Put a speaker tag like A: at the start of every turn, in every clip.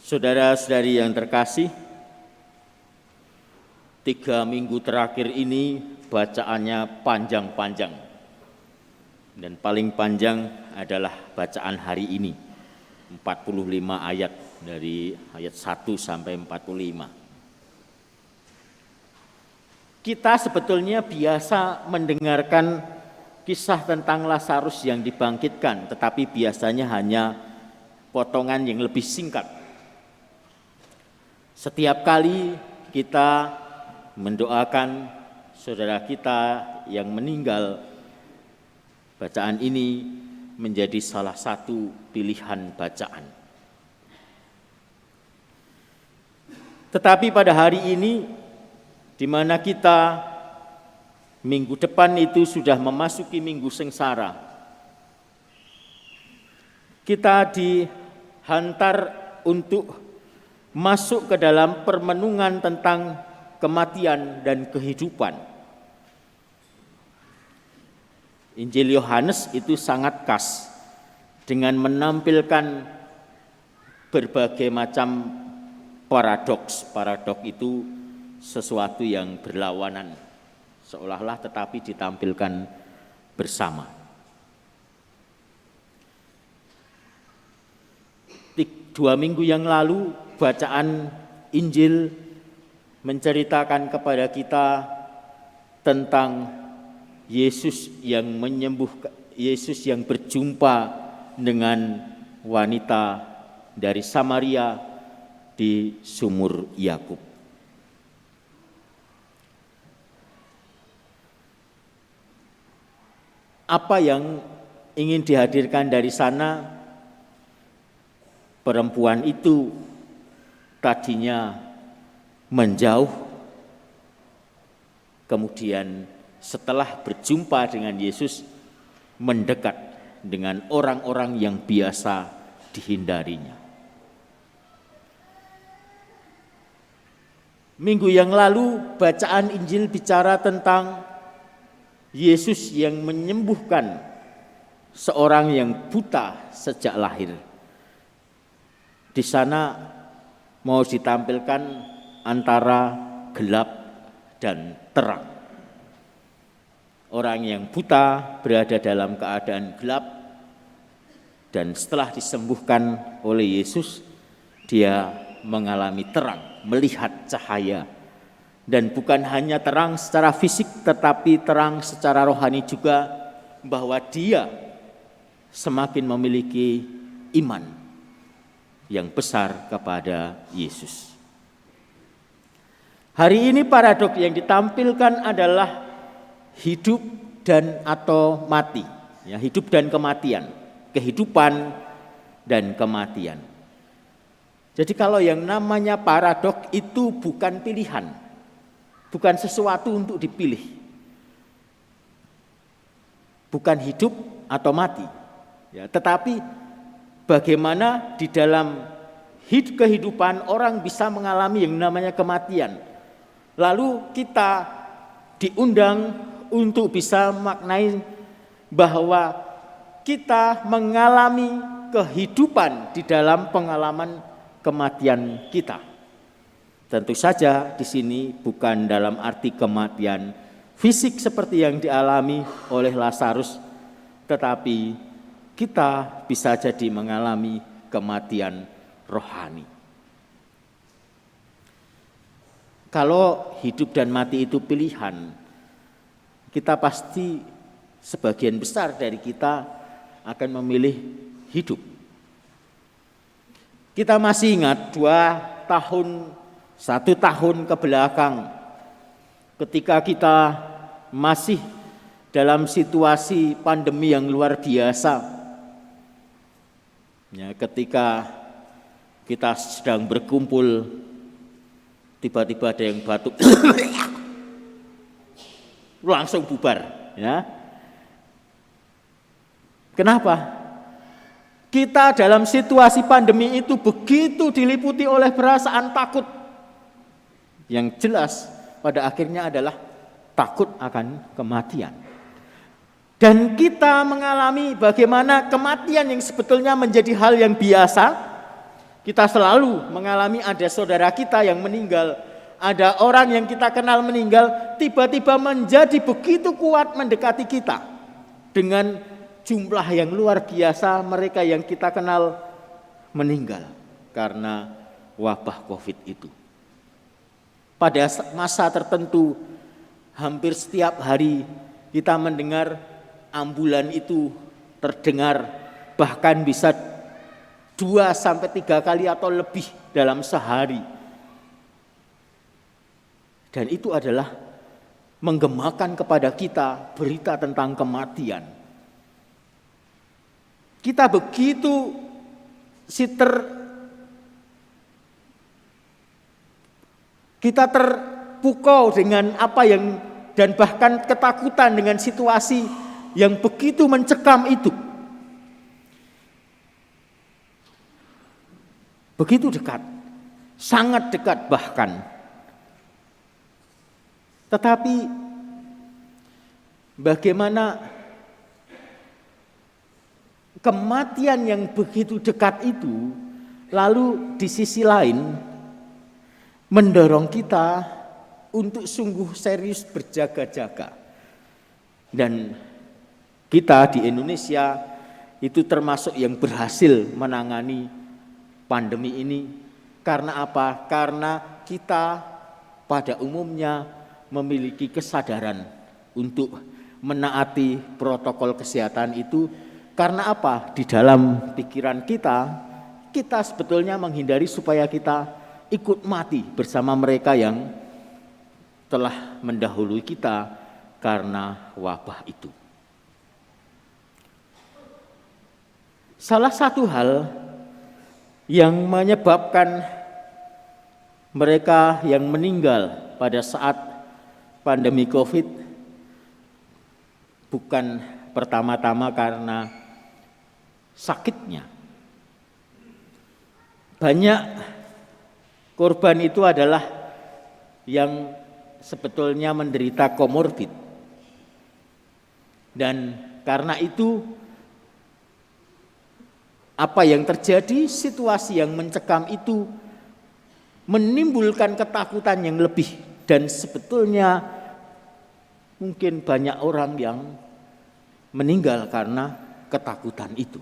A: Saudara-saudari yang terkasih, 3 minggu terakhir ini bacaannya panjang-panjang. Dan paling panjang adalah bacaan hari ini, 45 ayat dari ayat 1 sampai 45. Kita sebetulnya biasa mendengarkan kisah tentang Lazarus yang dibangkitkan, tetapi biasanya hanya potongan yang lebih singkat. Setiap kali kita mendoakan saudara kita yang meninggal, bacaan ini menjadi salah satu pilihan bacaan. Tetapi pada hari ini, di mana kita minggu depan itu sudah memasuki minggu sengsara, kita dihantar untuk masuk ke dalam permenungan tentang kematian dan kehidupan. Injil Yohanes itu sangat khas dengan menampilkan berbagai macam paradoks. Paradoks itu sesuatu yang berlawanan, seolah-olah tetapi ditampilkan bersama. 2 minggu yang lalu bacaan Injil menceritakan kepada kita tentang Yesus yang menyembuhkan, Yesus yang berjumpa dengan wanita dari Samaria di sumur Yakub. Apa yang ingin dihadirkan dari sana? Perempuan itu tadinya menjauh, kemudian setelah berjumpa dengan Yesus mendekat dengan orang-orang yang biasa dihindarinya. Minggu yang lalu bacaan Injil bicara tentang Yesus yang menyembuhkan seorang yang buta sejak lahir. Di sana mau ditampilkan antara gelap dan terang. Orang yang buta berada dalam keadaan gelap, dan setelah disembuhkan oleh Yesus, dia mengalami terang, melihat cahaya. Dan bukan hanya terang secara fisik, tetapi terang secara rohani juga, bahwa dia semakin memiliki iman yang besar kepada Yesus. Hari ini paradok yang ditampilkan adalah hidup dan atau mati, ya, hidup dan kematian, kehidupan dan kematian. Jadi kalau yang namanya paradok itu bukan pilihan, bukan sesuatu untuk dipilih, bukan hidup atau mati, ya, tetapi bagaimana di dalam kehidupan orang bisa mengalami yang namanya kematian. Lalu kita diundang untuk bisa maknai bahwa kita mengalami kehidupan di dalam pengalaman kematian kita. Tentu saja di sini bukan dalam arti kematian fisik seperti yang dialami oleh Lazarus, tetapi kita bisa jadi mengalami kematian rohani. Kalau hidup dan mati itu pilihan, kita pasti sebagian besar dari kita akan memilih hidup. Kita masih ingat 1 tahun ke belakang, ketika kita masih dalam situasi pandemi yang luar biasa. Ya, ketika kita sedang berkumpul, tiba-tiba ada yang batuk, langsung bubar. Ya. Kenapa? Kita dalam situasi pandemi itu begitu diliputi oleh perasaan takut. Yang jelas pada akhirnya adalah takut akan kematian. Dan kita mengalami bagaimana kematian yang sebetulnya menjadi hal yang biasa, Kita selalu mengalami ada saudara kita yang meninggal, ada orang yang kita kenal meninggal, tiba-tiba menjadi begitu kuat mendekati kita. Dengan jumlah yang luar biasa mereka yang kita kenal meninggal karena wabah COVID itu. Pada masa tertentu, hampir setiap hari kita mendengar ambulan itu terdengar, bahkan bisa 2-3 kali atau lebih dalam sehari. Dan itu adalah menggemakan kepada kita berita tentang kematian. Kita begitu kita terpukau dengan apa yang, dan bahkan ketakutan dengan situasi yang begitu mencekam itu. Begitu dekat, sangat dekat bahkan. Tetapi bagaimana kematian yang begitu dekat itu lalu di sisi lain mendorong kita untuk sungguh serius berjaga-jaga. Dan kita di Indonesia itu termasuk yang berhasil menangani pandemi ini. Karena apa? Karena kita pada umumnya memiliki kesadaran untuk menaati protokol kesehatan itu. Karena apa? Di dalam pikiran kita sebetulnya menghindari supaya kita ikut mati bersama mereka yang telah mendahului kita karena wabah itu. Salah satu hal yang menyebabkan mereka yang meninggal pada saat pandemi COVID bukan pertama-tama karena sakitnya. Banyak korban itu adalah yang sebetulnya menderita komorbid. Dan karena itu apa yang terjadi, situasi yang mencekam itu menimbulkan ketakutan yang lebih. Dan sebetulnya mungkin banyak orang yang meninggal karena ketakutan itu.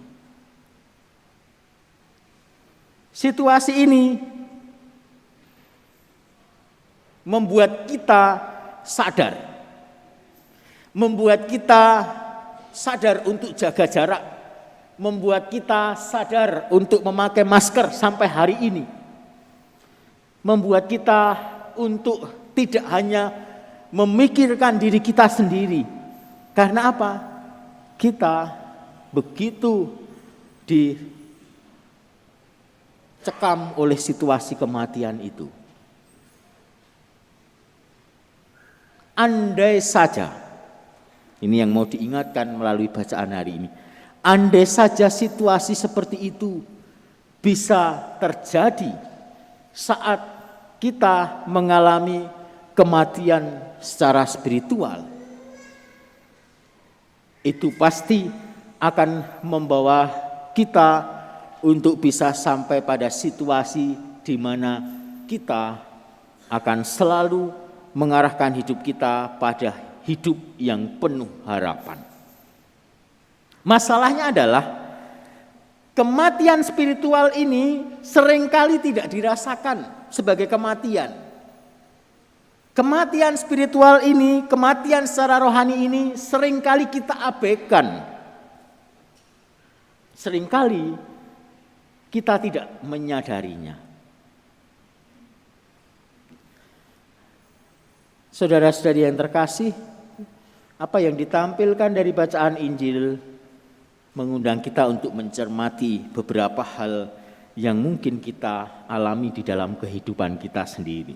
A: Situasi ini membuat kita sadar, membuat kita sadar untuk jaga jarak, membuat kita sadar untuk memakai masker sampai hari ini, membuat kita untuk tidak hanya memikirkan diri kita sendiri. Karena apa? Kita begitu dicekam oleh situasi kematian itu. Andai saja, ini yang mau diingatkan melalui bacaan hari ini, andai saja situasi seperti itu bisa terjadi saat kita mengalami kematian secara spiritual, itu pasti akan membawa kita untuk bisa sampai pada situasi di mana kita akan selalu mengarahkan hidup kita pada hidup yang penuh harapan. Masalahnya adalah kematian spiritual ini seringkali tidak dirasakan sebagai kematian. Kematian spiritual ini, kematian secara rohani ini seringkali kita abaikan. Seringkali kita tidak menyadarinya. Saudara-saudari yang terkasih, apa yang ditampilkan dari bacaan Injil mengundang kita untuk mencermati beberapa hal yang mungkin kita alami di dalam kehidupan kita sendiri.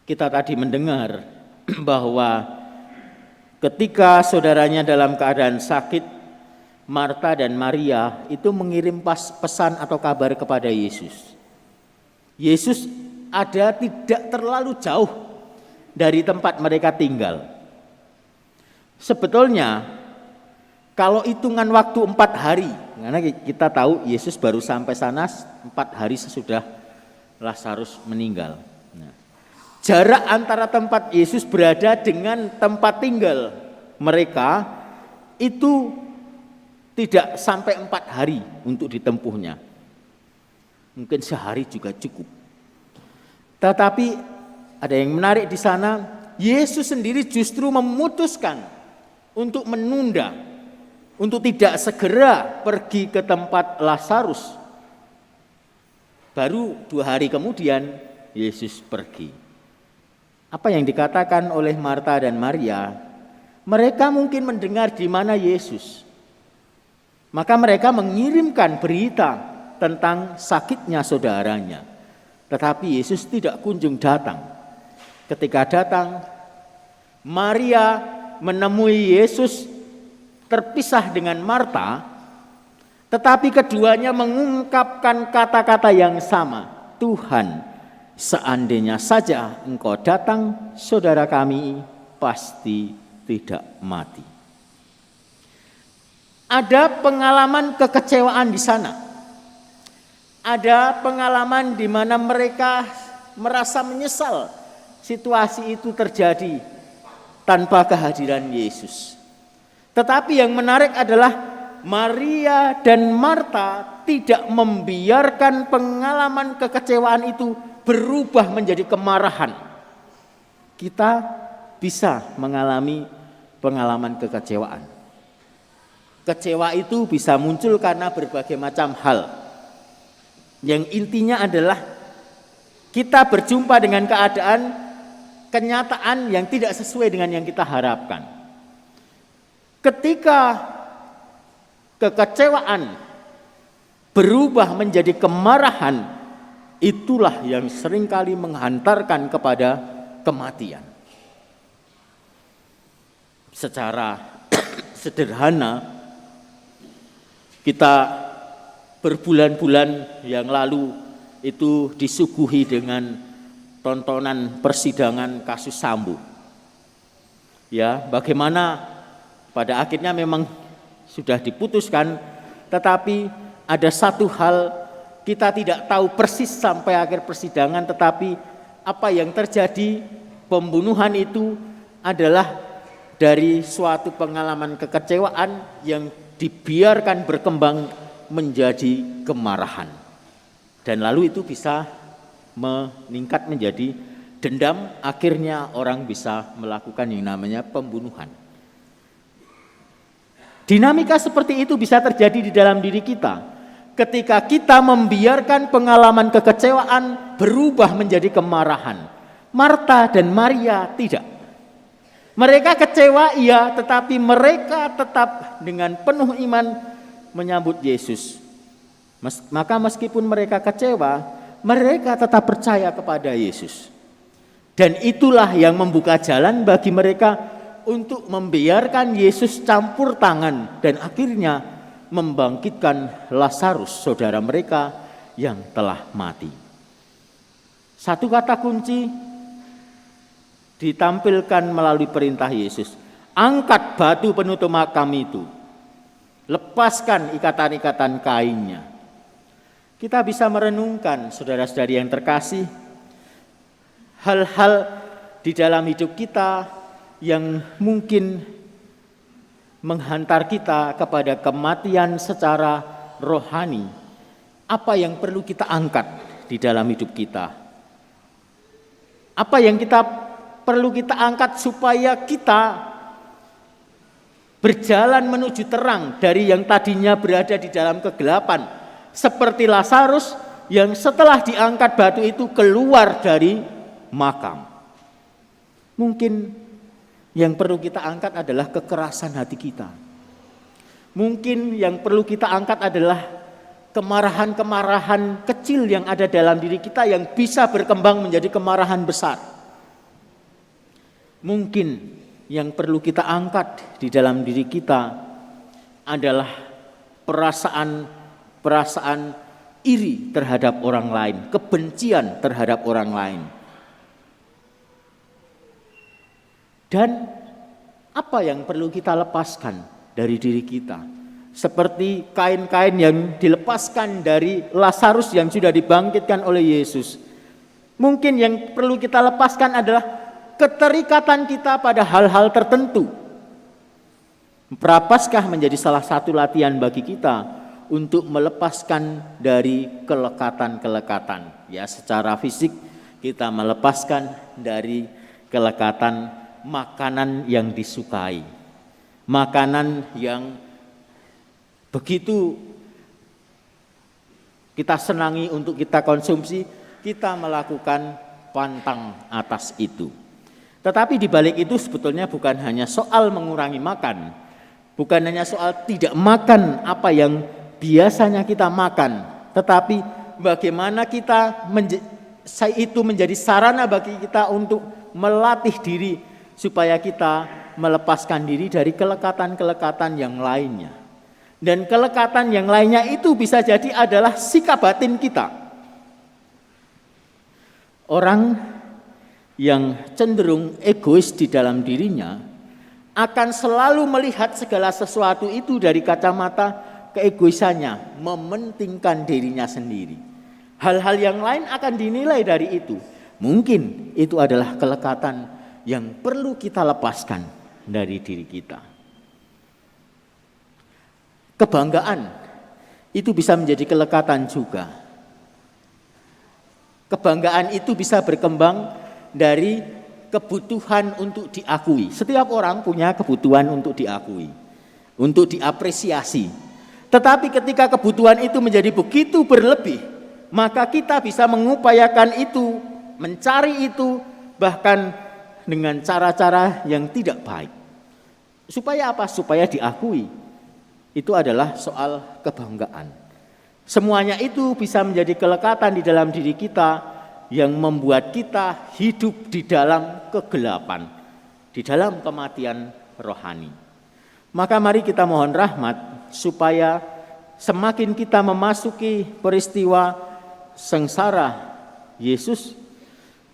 A: Kita tadi mendengar bahwa ketika saudaranya dalam keadaan sakit, Marta dan Maria itu mengirim pesan atau kabar kepada Yesus. Yesus ada tidak terlalu jauh dari tempat mereka tinggal. Sebetulnya kalau hitungan waktu 4 hari Karena kita tahu Yesus baru sampai sana 4 hari sesudah Lazarus meninggal. Nah, jarak antara tempat Yesus berada dengan tempat tinggal mereka itu tidak sampai 4 hari untuk ditempuhnya. Mungkin sehari juga cukup. Tetapi ada yang menarik di sana, Yesus sendiri justru memutuskan untuk menunda, untuk tidak segera pergi ke tempat Lazarus. Baru 2 hari kemudian Yesus pergi. Apa yang dikatakan oleh Marta dan Maria, mereka mungkin mendengar di mana Yesus. Maka mereka mengirimkan berita tentang sakitnya saudaranya. Tetapi Yesus tidak kunjung datang. Ketika datang, Maria menemui Yesus terpisah dengan Marta, tetapi keduanya mengungkapkan kata-kata yang sama. Tuhan, seandainya saja Engkau datang, saudara kami pasti tidak mati. Ada pengalaman kekecewaan di sana. Ada pengalaman di mana mereka merasa menyesal situasi itu terjadi tanpa kehadiran Yesus. Tetapi yang menarik adalah Maria dan Marta tidak membiarkan pengalaman kekecewaan itu berubah menjadi kemarahan. Kita bisa mengalami pengalaman kekecewaan. Kecewa itu bisa muncul karena berbagai macam hal. Yang intinya adalah kita berjumpa dengan kenyataan yang tidak sesuai dengan yang kita harapkan. Ketika kekecewaan berubah menjadi kemarahan, itulah yang seringkali menghantarkan kepada kematian. Secara sederhana, kita berbulan-bulan yang lalu itu disuguhi dengan tontonan persidangan kasus Sambo. Ya, bagaimana pada akhirnya memang sudah diputuskan, tetapi ada satu hal kita tidak tahu persis sampai akhir persidangan, tetapi apa yang terjadi, pembunuhan itu adalah dari suatu pengalaman kekecewaan yang dibiarkan berkembang menjadi kemarahan. Dan lalu itu bisa meningkat menjadi dendam, akhirnya orang bisa melakukan yang namanya pembunuhan. Dinamika seperti itu bisa terjadi di dalam diri kita. Ketika kita membiarkan pengalaman kekecewaan berubah menjadi kemarahan. Marta dan Maria tidak. Mereka kecewa iya, tetapi mereka tetap dengan penuh iman menyambut Yesus. Maka meskipun mereka kecewa, mereka tetap percaya kepada Yesus. Dan itulah yang membuka jalan bagi mereka untuk membiarkan Yesus campur tangan dan akhirnya membangkitkan Lazarus, saudara mereka yang telah mati. Satu kata kunci ditampilkan melalui perintah Yesus. Angkat batu penutup makam itu. Lepaskan ikatan-ikatan kainnya. Kita bisa merenungkan, saudara-saudari yang terkasih, hal-hal di dalam hidup kita yang mungkin menghantar kita kepada kematian secara rohani. Apa yang perlu kita angkat di dalam hidup kita? Apa yang perlu kita angkat supaya kita berjalan menuju terang dari yang tadinya berada di dalam kegelapan, seperti Lazarus yang setelah diangkat batu itu keluar dari makam. Mungkin yang perlu kita angkat adalah kekerasan hati kita. Mungkin yang perlu kita angkat adalah kemarahan-kemarahan kecil yang ada dalam diri kita yang bisa berkembang menjadi kemarahan besar. Mungkin yang perlu kita angkat di dalam diri kita adalah perasaan iri terhadap orang lain, kebencian terhadap orang lain. Dan apa yang perlu kita lepaskan dari diri kita? seperti kain-kain yang dilepaskan dari Lazarus yang sudah dibangkitkan oleh Yesus. Mungkin yang perlu kita lepaskan adalah keterikatan kita pada hal-hal tertentu. Prapaskah menjadi salah satu latihan bagi kita untuk melepaskan dari kelekatan-kelekatan. Ya, secara fisik kita melepaskan dari kelekatan makanan yang disukai. Makanan yang begitu kita senangi untuk kita konsumsi, kita melakukan pantang atas itu. Tetapi di balik itu sebetulnya bukan hanya soal mengurangi makan, bukan hanya soal tidak makan apa yang biasanya kita makan, tetapi bagaimana kita itu menjadi sarana bagi kita untuk melatih diri supaya kita melepaskan diri dari kelekatan-kelekatan yang lainnya. Dan kelekatan yang lainnya itu bisa jadi adalah sikap batin kita. Orang yang cenderung egois di dalam dirinya akan selalu melihat segala sesuatu itu dari kacamata keegoisannya, mementingkan dirinya sendiri. Hal-hal yang lain akan dinilai dari itu. Mungkin itu adalah kelekatan yang perlu kita lepaskan dari diri kita. Kebanggaan itu bisa menjadi kelekatan juga. Kebanggaan itu bisa berkembang dari kebutuhan untuk diakui. Setiap orang punya kebutuhan untuk diakui, untuk diapresiasi. Tetapi ketika kebutuhan itu menjadi begitu berlebih, maka kita bisa mengupayakan itu, mencari itu, bahkan dengan cara-cara yang tidak baik. Supaya apa? Supaya diakui. Itu adalah soal kebanggaan. Semuanya itu bisa menjadi kelekatan di dalam diri kita yang membuat kita hidup di dalam kegelapan, di dalam kematian rohani. Maka mari kita mohon rahmat supaya semakin kita memasuki peristiwa sengsara Yesus,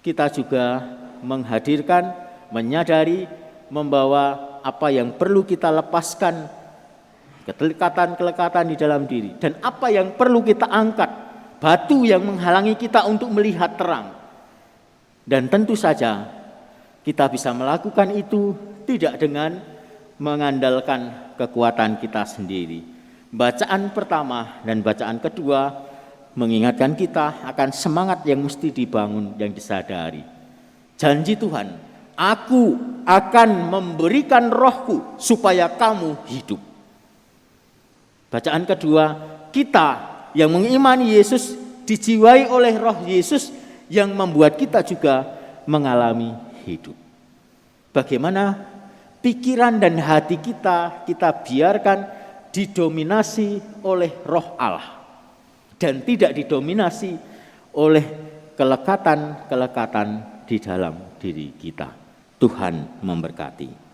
A: kita juga menghadirkan, menyadari, membawa apa yang perlu kita lepaskan, kelekatan-kelekatan di dalam diri, dan apa yang perlu kita angkat, batu yang menghalangi kita untuk melihat terang. Dan tentu saja kita bisa melakukan itu tidak dengan mengandalkan kekuatan kita sendiri. Bacaan pertama dan bacaan kedua mengingatkan kita akan semangat yang mesti dibangun, yang disadari. Janji Tuhan, aku akan memberikan rohku supaya kamu hidup. Bacaan kedua, kita yang mengimani Yesus dijiwai oleh roh Yesus yang membuat kita juga mengalami hidup. Bagaimana pikiran dan hati kita biarkan didominasi oleh roh Allah dan tidak didominasi oleh kelekatan-kelekatan di dalam diri kita. Tuhan memberkati.